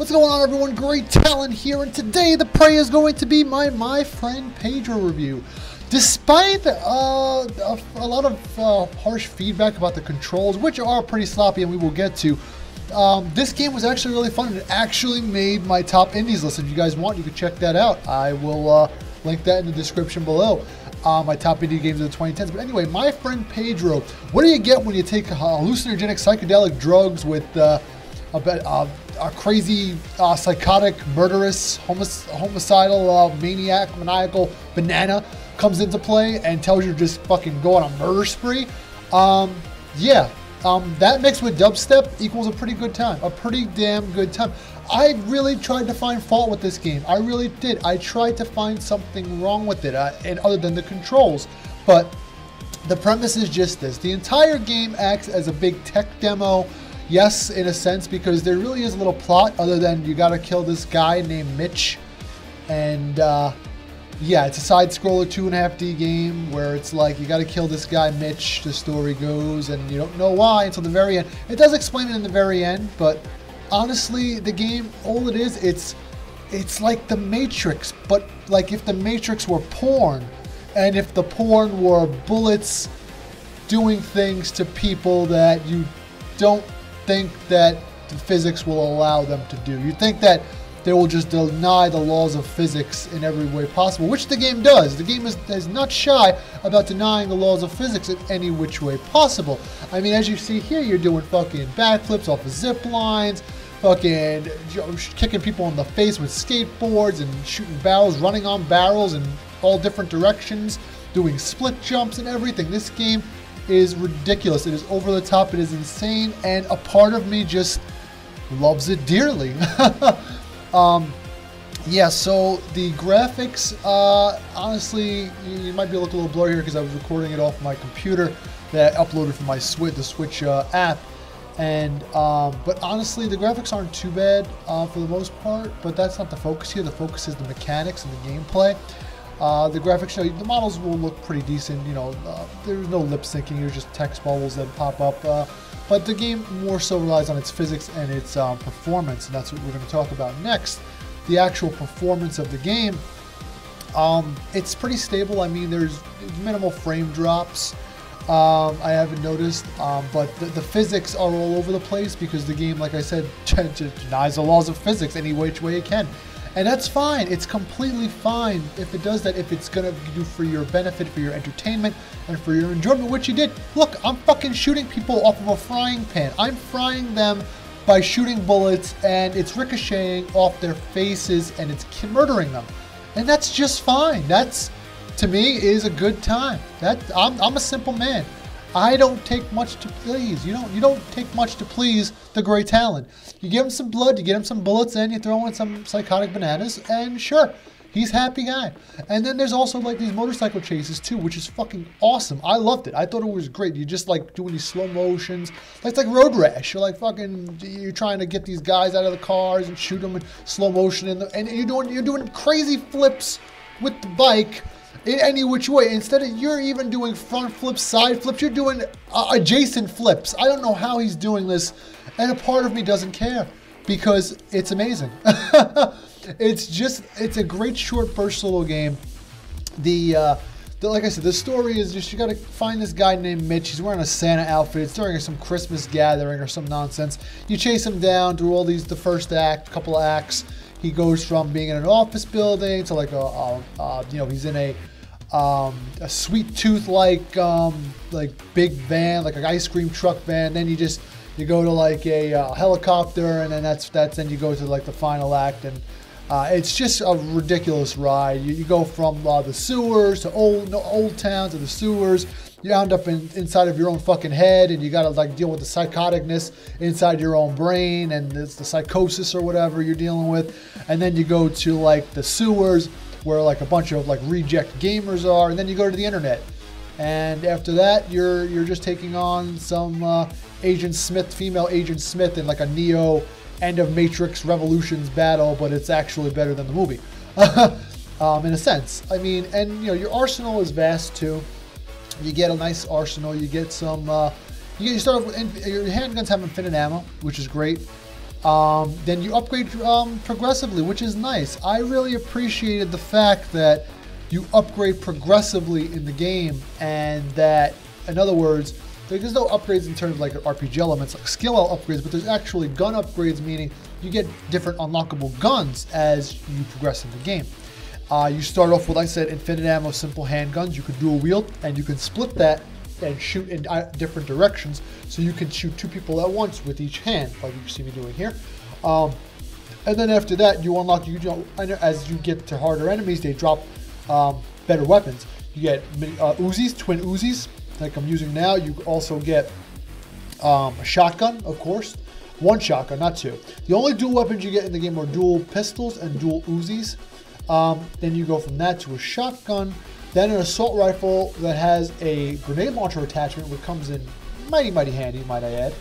What's going on, everyone? Great Talon here, and today the prey is going to be my friend Pedro review. Despite a lot of harsh feedback about the controls, which are pretty sloppy and we will get to, this game was actually really fun and it actually made my top indies list. If you guys want, you can check that out. I will link that in the description below. My top indie games of the 2010s. But anyway, my friend Pedro, what do you get when you take hallucinogenic psychedelic drugs with a crazy, psychotic, murderous, homicidal, maniacal banana comes into play and tells you to just fucking go on a murder spree? That mixed with dubstep equals a pretty good time. A pretty damn good time. I really tried to find fault with this game. I really did. I tried to find something wrong with it, and other than the controls. But the premise is just this. The entire game acts as a big tech demo. Yes, in a sense, because there really is a little plot other than you gotta kill this guy named Mitch. And yeah, it's a side-scroller 2.5D game where it's like you gotta kill this guy Mitch, the story goes, and you don't know why until the very end. It does explain it in the very end, but honestly, the game, all it is, it's like the Matrix, but like if the Matrix were porn, and if the porn were bullets doing things to people that you don't think that the physics will allow them to do. You think that they will just deny the laws of physics in every way possible, which the game does. The game is not shy about denying the laws of physics in any which way possible. I mean, as you see here, you're doing fucking backflips off of zip lines, fucking kicking people in the face with skateboards and shooting barrels, running on barrels in all different directions, doing split jumps and everything. This game is ridiculous. It is over the top. It is insane, and a part of me just loves it dearly. Yeah, so the graphics, honestly, you might be looking a little blurry here because I was recording it off my computer that I uploaded from my the Switch app, and but honestly, the graphics aren't too bad for the most part. But that's not the focus here. The focus is the mechanics and the gameplay. The graphics show the models will look pretty decent. You know, there's no lip syncing. There's just text bubbles that pop up. But the game more so relies on its physics and its performance, and that's what we're going to talk about next. The actual performance of the game. It's pretty stable. I mean, there's minimal frame drops. I haven't noticed, but the physics are all over the place because the game, like I said, denies the laws of physics any which way it can. And that's fine. It's completely fine if it does that, if it's going to do for your benefit, for your entertainment, and for your enjoyment, which you did. Look, I'm fucking shooting people off of a frying pan. I'm frying them by shooting bullets, and it's ricocheting off their faces, and it's murdering them. And that's just fine. That's, to me, is a good time. I'm a simple man. I don't take much to please. You don't take much to please the Great Talon. You give him some blood, you get him some bullets, and you throw in some psychotic bananas, and sure, he's a happy guy. And then there's also like these motorcycle chases too, which is fucking awesome. I loved it. I thought it was great. You just like doing these slow motions. It's like road rash. You're like fucking, you're trying to get these guys out of the cars and shoot them in slow motion, and you're doing crazy flips with the bike. In any which way. Instead of you're even doing front flips, side flips, you're doing adjacent flips. I don't know how he's doing this, and a part of me doesn't care because it's amazing. It's a great short burst little game. Like I said, the story is just you got to find this guy named Mitch. He's wearing a Santa outfit. It's during some Christmas gathering or some nonsense. You chase him down through all these. The first act, couple of acts. He goes from being in an office building to like he's in a sweet tooth like big van, like an ice cream truck van. Then you go to like a helicopter, and then then you go to like the final act, and it's just a ridiculous ride. You go from the sewers to old town to the sewers. You end up inside of your own fucking head, and you gotta like deal with the psychoticness inside your own brain, and it's the psychosis or whatever you're dealing with. And then you go to like the sewers where like a bunch of like reject gamers are, and then you go to the internet. And after that, you're just taking on some Agent Smith, female Agent Smith, in like a Neo end of Matrix Revolutions battle, but it's actually better than the movie, in a sense. I mean, and your arsenal is vast too. You get a nice arsenal. You get some. You start off with your handguns have infinite ammo, which is great. then you upgrade progressively, which is nice. I really appreciated the fact that you upgrade progressively in the game, and that, in other words, there's no upgrades in terms of like RPG elements, like skill upgrades, but there's actually gun upgrades, meaning you get different unlockable guns as you progress in the game. You start off with, like I said, infinite ammo, simple handguns. You can dual wield, and you can split that and shoot in different directions, so you can shoot 2 people at once with each hand, like you see me doing here. And then after that, you unlock, as you get to harder enemies, they drop better weapons. You get Uzis, twin Uzis, like I'm using now. You also get a shotgun, of course. 1 shotgun, not 2. The only dual weapons you get in the game are dual pistols and dual Uzis. Then you go from that to a shotgun, then an assault rifle that has a grenade launcher attachment, which comes in mighty handy, might I add.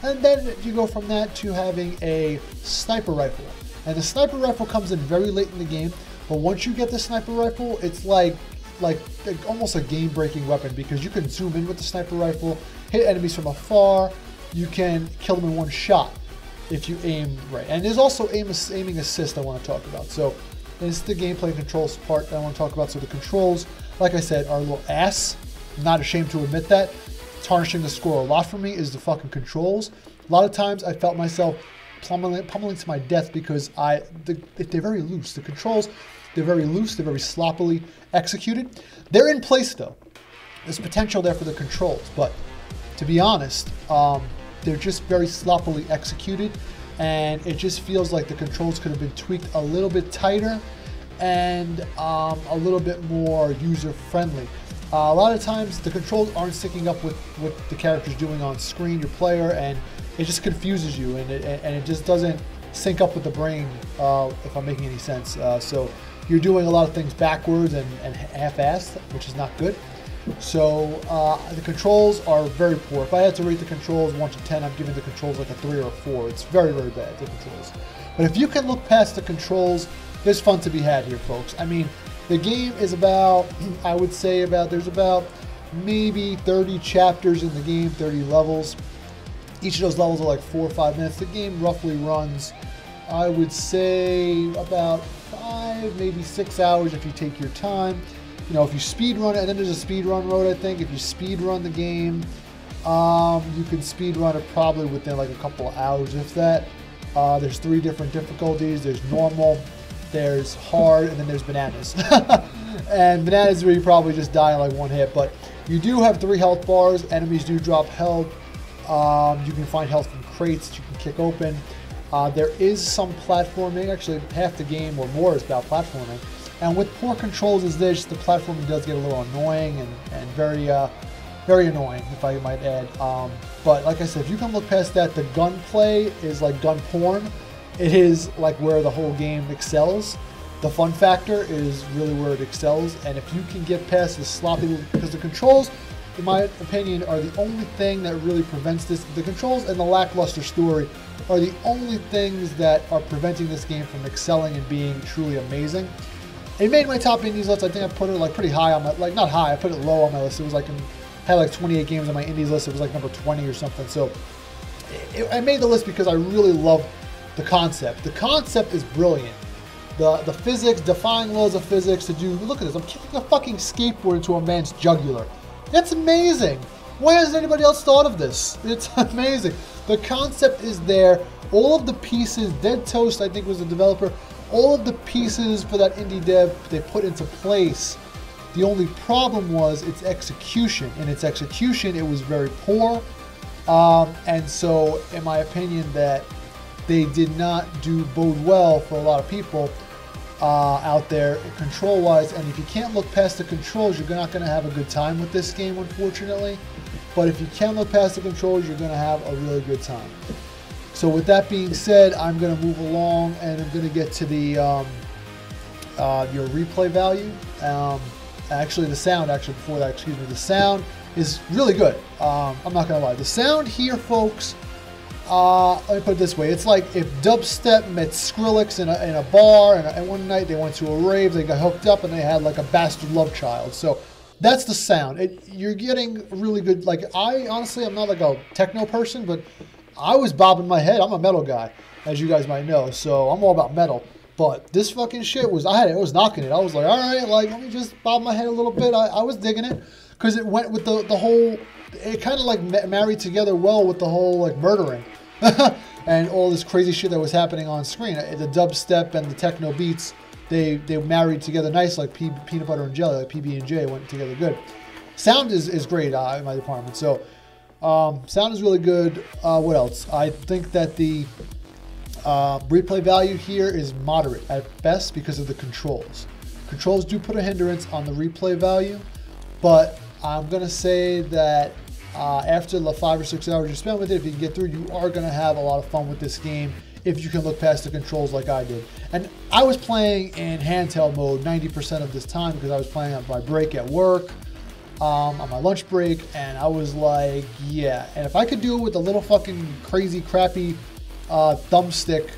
And then you go from that to having a sniper rifle. And the sniper rifle comes in very late in the game, but once you get the sniper rifle, it's like almost a game-breaking weapon, because you can zoom in with the sniper rifle, hit enemies from afar, you can kill them in 1 shot if you aim right. And there's also aiming assist I want to talk about. So this is the gameplay and controls part that I want to talk about. So the controls, like I said, are a little ass. I'm not ashamed to admit that. Tarnishing the score a lot for me is the fucking controls. A lot of times I felt myself pummeling to my death because they're very loose. The controls, they're very loose, they're very sloppily executed. They're in place though. There's potential there for the controls, but to be honest, they're just very sloppily executed, and it just feels like the controls could have been tweaked a little bit tighter and a little bit more user-friendly. A lot of times the controls aren't syncing up with what the character's doing on screen, your player, and it just confuses you, and it just doesn't sync up with the brain, if I'm making any sense. So you're doing a lot of things backwards and half-assed, which is not good. So the controls are very poor. If I had to rate the controls 1 to 10, I'm giving the controls like a 3 or a 4. It's very bad, the controls. But if you can look past the controls, there's fun to be had here, folks. I mean, the game is about, I would say there's about maybe 30 chapters in the game, 30 levels. Each of those levels are like 4 or 5 minutes. The game roughly runs, I would say, about 5, maybe 6 hours if you take your time. You know, if you speed run it, and then there's a speed run mode, I think. If you speed run the game, you can speed run it probably within like a couple of hours, if that. There's 3 different difficulties. There's normal, there's hard, and then there's bananas. And bananas is where you probably just die in like 1 hit, but you do have 3 health bars. Enemies do drop health. You can find health from crates that you can kick open. There is some platforming. Actually, half the game or more is about platforming. And with poor controls as this, the platforming does get a little annoying and very annoying, if I might add. But like I said, if you can look past that, the gunplay is like gun porn. It is like where the whole game excels. The fun factor is really where it excels. And if you can get past the sloppy, because the controls, in my opinion, are the only thing that really prevents this. The controls and the lackluster story are the only things that are preventing this game from excelling and being truly amazing. It made my top indies list. I think I put it like pretty high on my, like not high, I put it low on my list. It was like, had like 28 games on my indies list. It was like number 20 or something. So I made the list because I really love the concept. The concept is brilliant. The physics, defying laws of physics to do, look at this, I'm kicking a fucking skateboard into a man's jugular. That's amazing. Why hasn't anybody else thought of this? It's amazing. The concept is there. All of the pieces, Dead Toast, I think was the developer, all of the pieces for that indie dev they put into place. The only problem was its execution. In its execution, it was very poor. And so, in my opinion, that they did not bode well for a lot of people out there control-wise. And if you can't look past the controls, you're not going to have a good time with this game, unfortunately. But if you can look past the controls, you're going to have a really good time. So with that being said, I'm going to move along and I'm going to get to the your replay value. Actually, the sound, before that, excuse me, the sound is really good. I'm not going to lie. The sound here, folks, let me put it this way. It's like if dubstep met Skrillex in a bar, and one night they went to a rave, they got hooked up, and they had like a bastard love child. So that's the sound. You're getting really good. Like, I honestly, I'm not like a techno person, but I was bobbing my head. I'm a metal guy, as you guys might know, so I'm all about metal. But this fucking shit was, I was knocking it. I was like, all right, like, let me just bob my head a little bit. I was digging it because it went with the whole, it kind of like married together well with the whole like murdering and all this crazy shit that was happening on screen. The dubstep and the techno beats, they married together nice, like peanut butter and jelly, like PB&J went together good. Sound is great in my department. So sound is really good. What else? I think that the replay value here is moderate at best because of the controls. Controls do put a hindrance on the replay value, but I'm going to say that after the 5 or 6 hours you spend with it, if you can get through, you are going to have a lot of fun with this game if you can look past the controls like I did. And I was playing in handheld mode 90% of this time because I was playing on my break at work, on my lunch break, and I was like, yeah. And if I could do it with a little fucking crazy, crappy thumbstick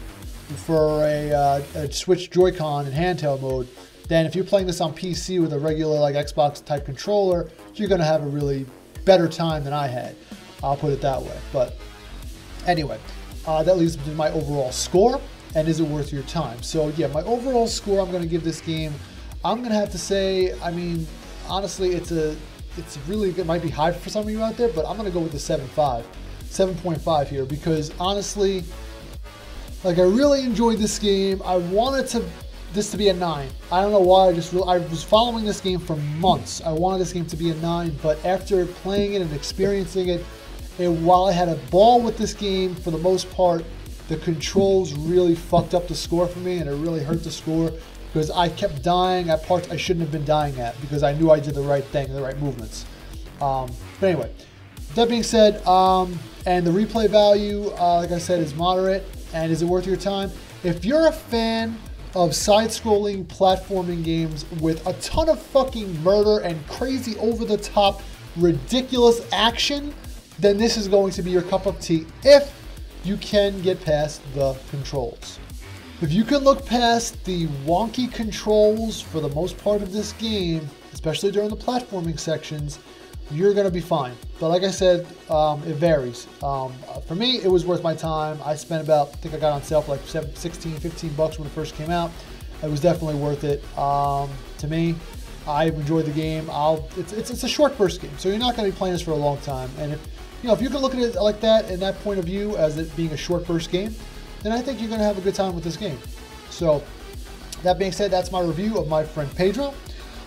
for a Switch Joy-Con in handheld mode, then if you're playing this on PC with a regular like Xbox type controller, you're going to have a really better time than I had. I'll put it that way. But anyway, that leads to my overall score, and is it worth your time? So yeah, my overall score I'm going to give this game, I'm going to have to say, I mean, honestly, it's really, it might be high for some of you out there, but I'm going to go with the 7.5 here, because honestly, like, I really enjoyed this game. I wanted this to be a 9. I don't know why. I was following this game for months. I wanted this game to be a 9, but after playing it and experiencing it, while I had a ball with this game for the most part, the controls really fucked up the score for me, and it really hurt the score because I kept dying at parts I shouldn't have been dying at because I knew I did the right thing, the right movements. But anyway, that being said, and the replay value, like I said, is moderate. And is it worth your time? If you're a fan of side-scrolling platforming games with a ton of fucking murder and crazy over-the-top ridiculous action, then this is going to be your cup of tea if you can get past the controls. If you can look past the wonky controls for the most part of this game, especially during the platforming sections, you're going to be fine. But like I said, it varies. For me, it was worth my time. I spent about, I think I got on sale for like 16, 15 bucks when it first came out. It was definitely worth it. To me, I enjoyed the game. It's a short burst game, so you're not going to be playing this for a long time. And if you can look at it like that, in that point of view, as it being a short burst game, then I think you're going to have a good time with this game. So that being said, that's my review of my friend Pedro.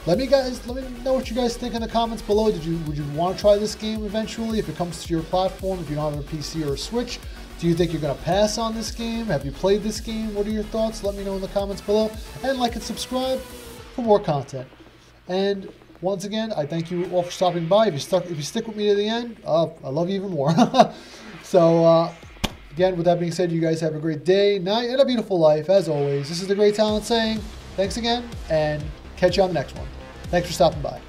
Let me know what you guys think in the comments below. Would you want to try this game eventually if it comes to your platform, if you don't have a PC or a Switch? Do you think you're going to pass on this game? Have you played this game? What are your thoughts? Let me know in the comments below. And like and subscribe for more content. And once again, I thank you all for stopping by. If you stick with me to the end, I love you even more. So again, with that being said, you guys have a great day, night, and a beautiful life. As always, this is the Great Talon saying thanks again, and catch you on the next one. Thanks for stopping by.